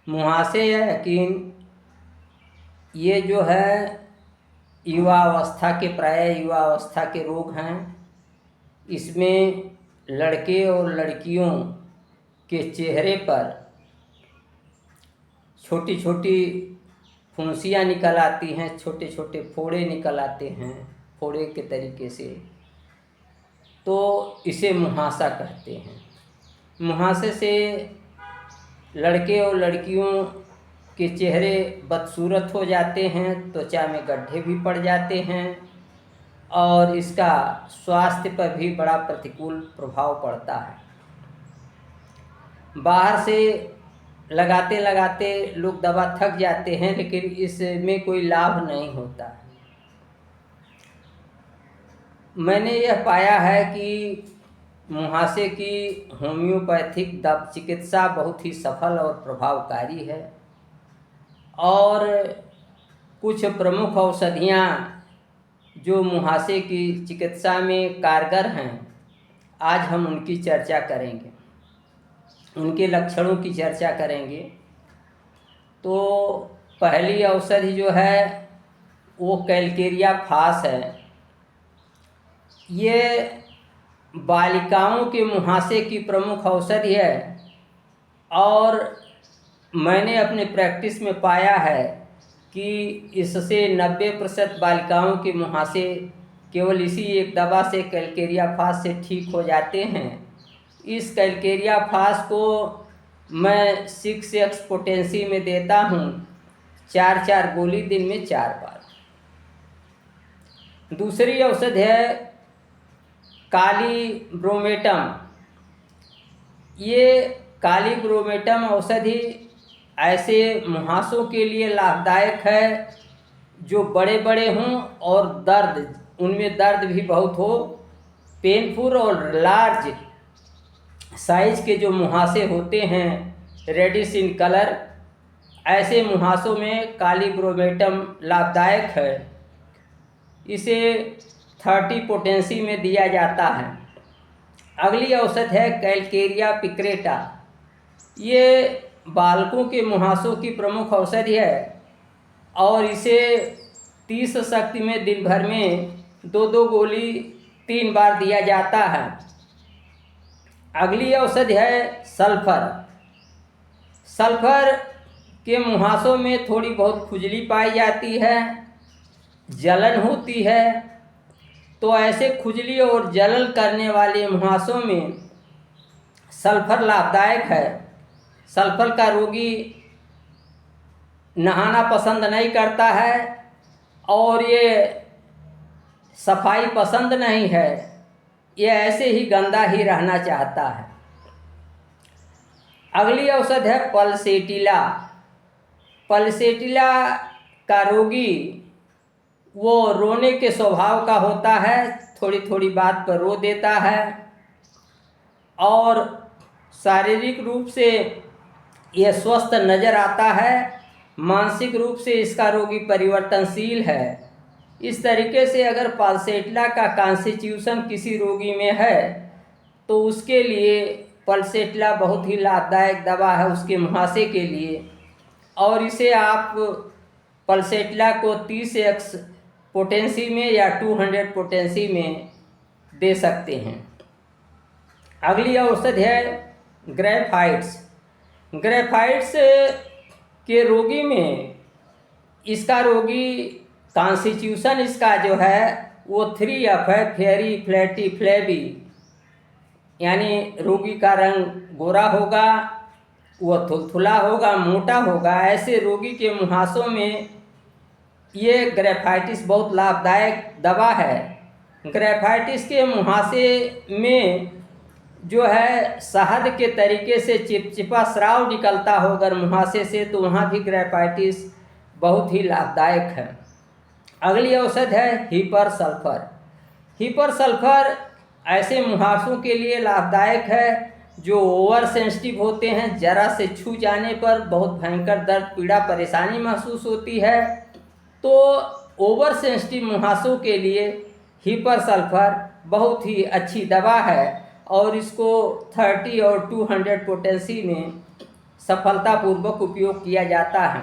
मुहासे यकीन ये जो है युवावस्था के प्राय युवावस्था के रोग हैं। इसमें लड़के और लड़कियों के चेहरे पर छोटी छोटी फुंसियाँ निकल आती हैं, छोटे छोटे फोड़े निकल आते हैं, फोड़े के तरीके से, तो इसे मुहासा कहते हैं। मुहासे से लड़के और लड़कियों के चेहरे बदसूरत हो जाते हैं, त्वचा में गड्ढे भी पड़ जाते हैं और इसका स्वास्थ्य पर भी बड़ा प्रतिकूल प्रभाव पड़ता है। बाहर से लगाते लगाते लोग दवा थक जाते हैं, लेकिन इसमें कोई लाभ नहीं होता। मैंने यह पाया है कि मुहासे की होम्योपैथिक चिकित्सा बहुत ही सफल और प्रभावकारी है और कुछ प्रमुख औषधियाँ जो मुहासे की चिकित्सा में कारगर हैं, आज हम उनकी चर्चा करेंगे, उनके लक्षणों की चर्चा करेंगे। तो पहली औषधि जो है वो कैलकेरिया फास है। ये बालिकाओं के मुहासे की प्रमुख औषधि है और मैंने अपने प्रैक्टिस में पाया है कि इससे 90% बालिकाओं के मुहासे केवल इसी एक दवा से कैलकेरिया फास से ठीक हो जाते हैं। इस कैलकेरिया फास को मैं 6x पोटेंसी में देता हूँ, 4 गोली दिन में 4 बार। दूसरी औषधि है काली ब्रोमेटम। ये काली ब्रोमेटम औषधि ऐसे मुहासों के लिए लाभदायक है जो बड़े बड़े हों और उनमें दर्द भी बहुत हो। पेनफुल और लार्ज साइज के जो मुहासे होते हैं, रेडिश इन कलर, ऐसे मुहासों में काली ब्रोमेटम लाभदायक है। इसे 30 पोटेंसी में दिया जाता है। अगली औषध है कैलकेरिया पिक्रेटा। ये बालकों के मुहासों की प्रमुख औषधि है और इसे 30 शक्ति में दिन भर में 2 गोली 3 बार दिया जाता है। अगली औषधि है सल्फर। सल्फर के मुहासों में थोड़ी बहुत खुजली पाई जाती है, जलन होती है, तो ऐसे खुजली और जलन करने वाले मुहासों में सल्फर लाभदायक है। सल्फर का रोगी नहाना पसंद नहीं करता है और ये सफाई पसंद नहीं है, ये ऐसे ही गंदा ही रहना चाहता है। अगली औषध है पल्सेटिला। पल्सेटिला का रोगी वो रोने के स्वभाव का होता है, थोड़ी थोड़ी बात पर रो देता है और शारीरिक रूप से यह स्वस्थ नज़र आता है, मानसिक रूप से इसका रोगी परिवर्तनशील है। इस तरीके से अगर पल्सेटिला का कॉन्स्टिट्यूशन किसी रोगी में है तो उसके लिए पल्सेटिला बहुत ही लाभदायक दवा है उसके मुहासे के लिए। और इसे आप पल्सेटिला को 30x पोटेंसी में या 200 पोटेंसी में दे सकते हैं। अगली औषधि है ग्रेफाइट्स। ग्रेफाइट्स के रोगी में इसका रोगी कॉन्स्टिट्यूशन इसका जो है वो 3F है, फेरी फ्लैटी फ्लैबी, यानी रोगी का रंग गोरा होगा, वह थुलथुला होगा, मोटा होगा। ऐसे रोगी के मुहासों में ये ग्रेफाइटिस बहुत लाभदायक दवा है। ग्रेफाइटिस के मुहासे में जो है शहद के तरीके से चिपचिपा स्राव निकलता हो अगर मुहासे से, तो वहाँ भी ग्रेफाइटिस बहुत ही लाभदायक है। अगली औषध है हीपर सल्फर। हीपर सल्फर ऐसे मुहासों के लिए लाभदायक है जो ओवर सेंसिटिव होते हैं, जरा से छू जाने पर बहुत भयंकर दर्द, पीड़ा, परेशानी महसूस होती है। तो ओवर सेंसिटिव मुहासों के लिए हीपर सल्फर बहुत ही अच्छी दवा है और इसको 30 और 200 पोटेंसी में सफलतापूर्वक उपयोग किया जाता है।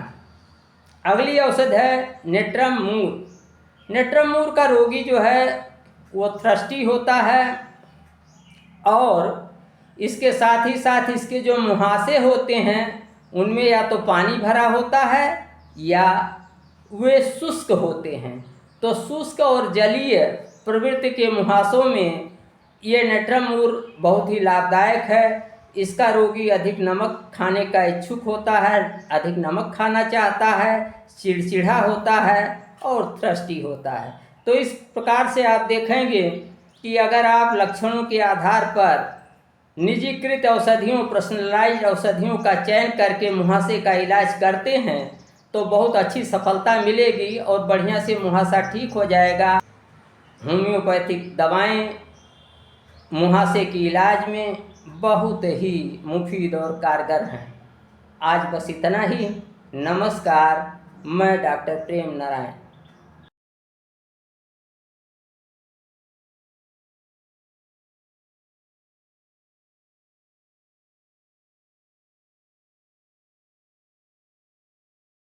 अगली औषध है नेट्रम मूर। नेट्रम मूर का रोगी जो है वो थ्रस्टी होता है और इसके साथ ही साथ इसके जो मुहासे होते हैं उनमें या तो पानी भरा होता है या वे शुष्क होते हैं। तो शुष्क और जलीय प्रवृत्ति के मुहासों में ये नेट्रम मूर बहुत ही लाभदायक है। इसका रोगी अधिक नमक खाने का इच्छुक होता है, अधिक नमक खाना चाहता है, चिड़चिड़ा होता है और थ्रस्टी होता है। तो इस प्रकार से आप देखेंगे कि अगर आप लक्षणों के आधार पर निजीकृत औषधियों, पर्सनलाइज्ड औषधियों का चयन करके मुहासे का इलाज करते हैं तो बहुत अच्छी सफलता मिलेगी और बढ़िया से मुहासा ठीक हो जाएगा। होम्योपैथिक दवाएं मुहासे के इलाज में बहुत ही मुफीद और कारगर हैं। आज बस इतना ही। नमस्कार, मैं डॉक्टर प्रेम नारायण।